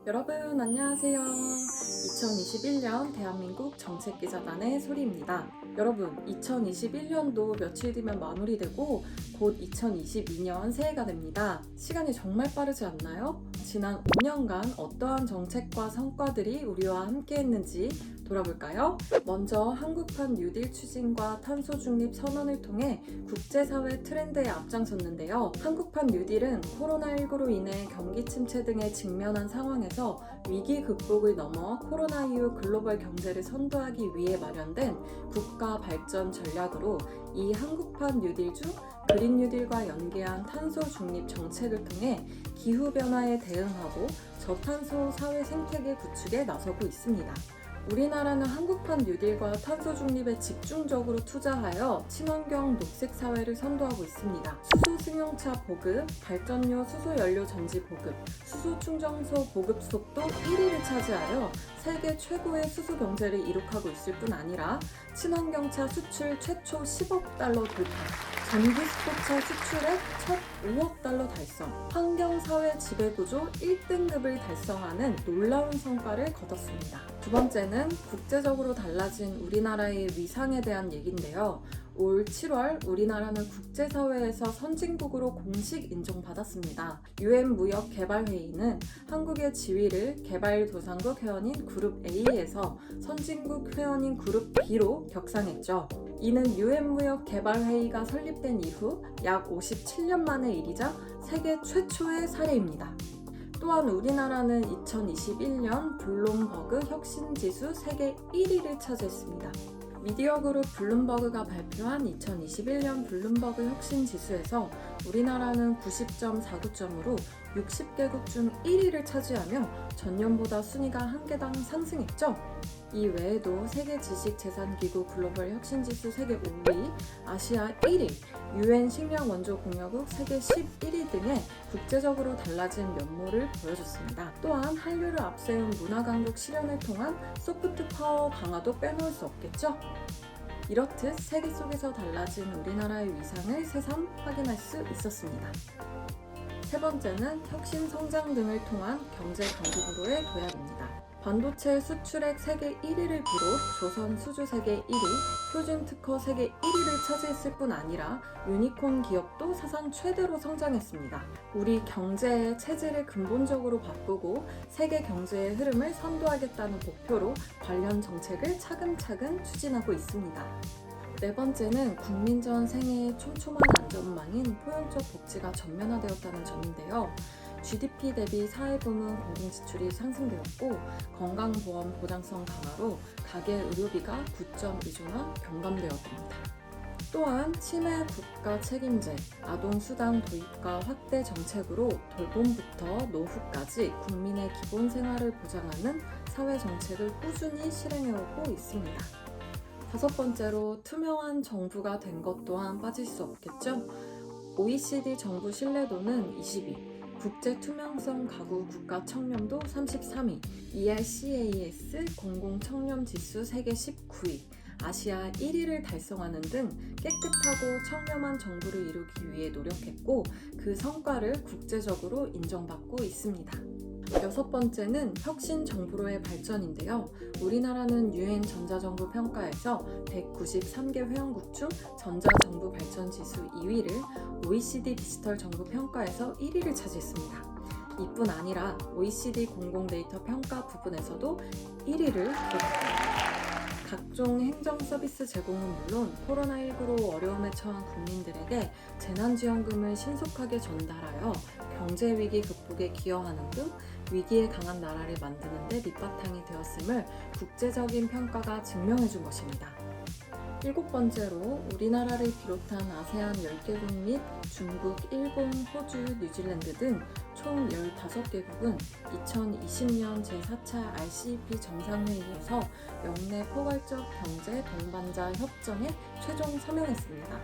여러분 안녕하세요. 2021년 대한민국 정책기자단의 소리입니다. 여러분 2021년도 며칠 뒤면 마무리되고 곧 2022년 새해가 됩니다. 시간이 정말 빠르지 않나요? 지난 5년간 어떠한 정책과 성과들이 우리와 함께했는지 돌아볼까요? 먼저 한국판 뉴딜 추진과 탄소 중립 선언을 통해 국제사회 트렌드에 앞장섰는데요. 한국판 뉴딜은 코로나19로 인해 경기 침체 등에 직면한 상황에서 위기 극복을 넘어 코로나 이후 글로벌 경제를 선도하기 위해 마련된 국가 발전 전략으로 이 한국판 뉴딜 중 그린 뉴딜과 연계한 탄소 중립 정책을 통해 기후변화에 대응하고 저탄소 사회 생태계 구축에 나서고 있습니다. 우리나라는 한국판 뉴딜과 탄소 중립에 집중적으로 투자하여 친환경 녹색 사회를 선도하고 있습니다. 수소 승용차 보급, 발전료 수소 연료 전지 보급, 수소 충전소 보급 속도 1위를 차지하여 세계 최고의 수소 경제를 이룩하고 있을 뿐 아니라 친환경차 수출 최초 10억 달러 돌파, 전기수소차 수출액 첫 5억 달러 달성, 환경사회 지배구조 1등급을 달성하는 놀라운 성과를 거뒀습니다. 두 번째는 국제적으로 달라진 우리나라의 위상에 대한 얘기인데요. 올 7월 우리나라는 국제사회에서 선진국으로 공식 인정받았습니다. UN 무역개발회의는 한국의 지위를 개발도상국 회원인 그룹 A에서 선진국 회원인 그룹 B로 격상했죠. 이는 UN 무역개발회의가 설립된 이후 약 57년 만의 일이자 세계 최초의 사례입니다. 또한 우리나라는 2021년 블룸버그 혁신지수 세계 1위를 차지했습니다. 미디어 그룹 블룸버그가 발표한 2021년 블룸버그 혁신지수에서 우리나라는 90.49점으로 60개국 중 1위를 차지하며 전년보다 순위가 한 계단 상승했죠. 이 외에도 세계지식재산기구 글로벌 혁신지수 세계 5위, 아시아 1위, UN 식량원조공여국 세계 11위 등의 국제적으로 달라진 면모를 보여줬습니다. 또한 한류를 앞세운 문화강국 실현을 통한 소프트 파워 강화도 빼놓을 수 없겠죠? 이렇듯 세계 속에서 달라진 우리나라의 위상을 새삼 확인할 수 있었습니다. 세 번째는 혁신 성장 등을 통한 경제 강국으로의 도약입니다. 반도체 수출액 세계 1위를 비롯 조선 수주 세계 1위, 표준 특허 세계 1위를 차지했을 뿐 아니라 유니콘 기업도 사상 최대로 성장했습니다. 우리 경제의 체질을 근본적으로 바꾸고 세계 경제의 흐름을 선도하겠다는 목표로 관련 정책을 차근차근 추진하고 있습니다. 네 번째는 국민 전 생애의 촘촘한 안전망인 포용적 복지가 전면화되었다는 점인데요. GDP 대비 사회부문 공공지출이 상승되었고 건강보험 보장성 강화로 가계 의료비가 9.2조 원 경감되었습니다. 또한 치매 국가 책임제, 아동수당 도입과 확대 정책으로 돌봄부터 노후까지 국민의 기본 생활을 보장하는 사회 정책을 꾸준히 실행해오고 있습니다. 다섯 번째로 투명한 정부가 된 것 또한 빠질 수 없겠죠. OECD 정부 신뢰도는 20위, 국제 투명성 가구 국가 청렴도 33위, ERCAS 공공 청렴 지수 세계 19위, 아시아 1위를 달성하는 등 깨끗하고 청렴한 정부를 이루기 위해 노력했고 그 성과를 국제적으로 인정받고 있습니다. 여섯 번째는 혁신 정부로의 발전인데요. 우리나라는 UN 전자정부 평가에서 193개 회원국 중 전자정부 발전 지수 2위를, OECD 디지털 정부 평가에서 1위를 차지했습니다. 이뿐 아니라 OECD 공공데이터 평가 부분에서도 1위를 기록했습니다. 각종 행정 서비스 제공은 물론 코로나19로 어려움에 처한 국민들에게 재난지원금을 신속하게 전달하여 경제위기 극복에 기여하는 등 위기에 강한 나라를 만드는 데 밑바탕이 되었음을 국제적인 평가가 증명해준 것입니다. 일곱 번째로 우리나라를 비롯한 아세안 10개국 및 중국, 일본, 호주, 뉴질랜드 등 총 15개국은 2020년 제4차 RCEP 정상회의에서 영내 포괄적 경제 동반자 협정에 최종 서명했습니다.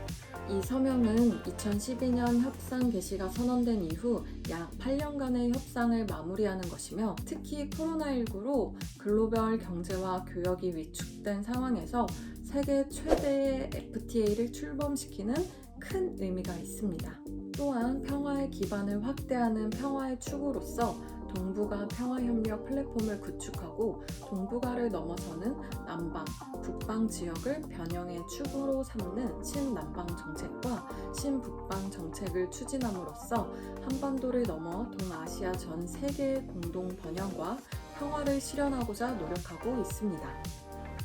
이 서명은 2012년 협상 개시가 선언된 이후 약 8년간의 협상을 마무리하는 것이며 특히 코로나19로 글로벌 경제와 교역이 위축된 상황에서 세계 최대의 FTA를 출범시키는 큰 의미가 있습니다. 또한 평화의 기반을 확대하는 평화의 축으로서 동북아 평화협력 플랫폼을 구축하고 동북아를 넘어서는 남방, 북방 지역을 변형의 축으로 삼는 신남방 정책과 신북방 정책을 추진함으로써 한반도를 넘어 동아시아 전 세계의 공동 번영과 평화를 실현하고자 노력하고 있습니다.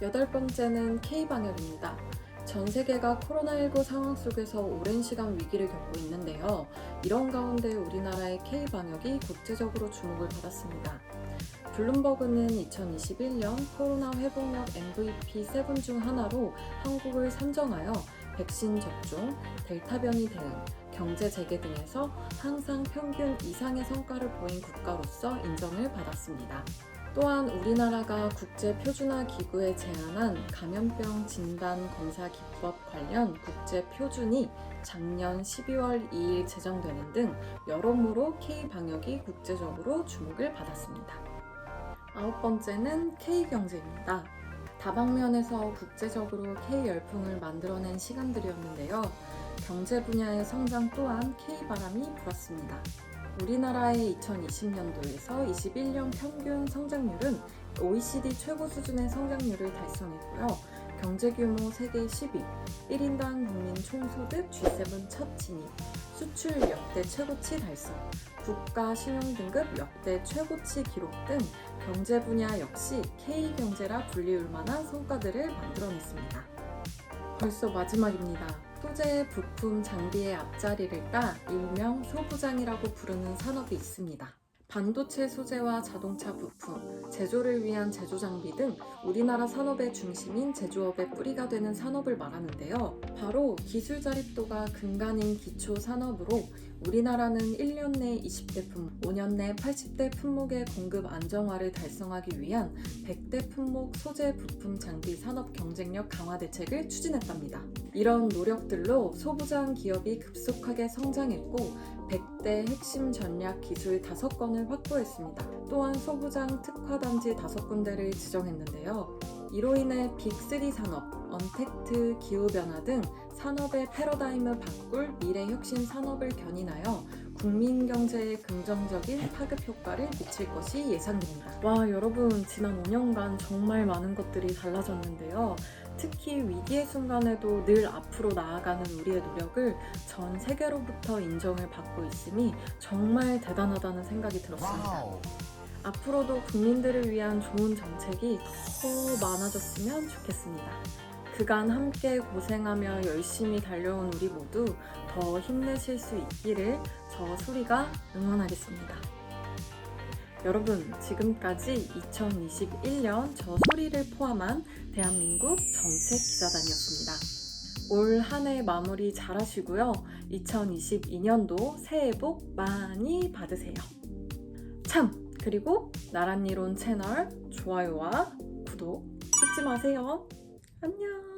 8번째는 K방역입니다. 전 세계가 코로나19 상황 속에서 오랜 시간 위기를 겪고 있는데요. 이런 가운데 우리나라의 K방역이 국제적으로 주목을 받았습니다. 블룸버그는 2021년 코로나 회복력 MVP 7 중 하나로 한국을 선정하여 백신 접종, 델타 변이 대응, 경제 재개 등에서 항상 평균 이상의 성과를 보인 국가로서 인정을 받았습니다. 또한 우리나라가 국제표준화기구에 제안한 감염병 진단 검사 기법 관련 국제표준이 작년 12월 2일 제정되는 등 여러모로 K방역이 국제적으로 주목을 받았습니다. 9번째는 K경제입니다. 다방면에서 국제적으로 K열풍을 만들어낸 시간들이었는데요. 경제 분야의 성장 또한 K바람이 불었습니다. 우리나라의 2020년도에서 21년 평균 성장률은 OECD 최고 수준의 성장률을 달성했고요. 경제 규모 세계 10위, 1인당 국민 총소득 G7 첫 진입, 수출 역대 최고치 달성, 국가 신용등급 역대 최고치 기록 등 경제 분야 역시 K경제라 불리울 만한 성과들을 만들어냈습니다. 벌써 마지막입니다. 소재, 부품, 장비의 앞자리를 따 일명 소부장이라고 부르는 산업이 있습니다. 반도체 소재와 자동차 부품, 제조를 위한 제조 장비 등 우리나라 산업의 중심인 제조업의 뿌리가 되는 산업을 말하는데요. 바로 기술 자립도가 근간인 기초 산업으로 우리나라는 1년 내 20대 품목, 5년 내 80대 품목의 공급 안정화를 달성하기 위한 100대 품목 소재 부품 장비 산업 경쟁력 강화 대책을 추진했답니다. 이런 노력들로 소부장 기업이 급속하게 성장했고 100대 핵심 전략 기술 5건을 확보했습니다. 또한 소부장 특화단지 5군데를 지정했는데요. 이로 인해 빅3 산업, 언택트, 기후변화 등 산업의 패러다임을 바꿀 미래혁신 산업을 견인하여 국민 경제에 긍정적인 파급 효과를 미칠 것이 예상됩니다. 와, 여러분, 지난 5년간 정말 많은 것들이 달라졌는데요. 특히 위기의 순간에도 늘 앞으로 나아가는 우리의 노력을 전 세계로부터 인정을 받고 있음이 정말 대단하다는 생각이 들었습니다. 앞으로도 국민들을 위한 좋은 정책이 더 많아졌으면 좋겠습니다. 그간 함께 고생하며 열심히 달려온 우리 모두 더 힘내실 수 있기를 저 소리가 응원하겠습니다. 여러분, 지금까지 2021년 저 소리를 포함한 대한민국 정책 기자단이었습니다. 올 한 해 마무리 잘 하시고요. 2022년도 새해 복 많이 받으세요. 참! 그리고 나란이론 채널 좋아요와 구독 잊지 마세요. 안녕!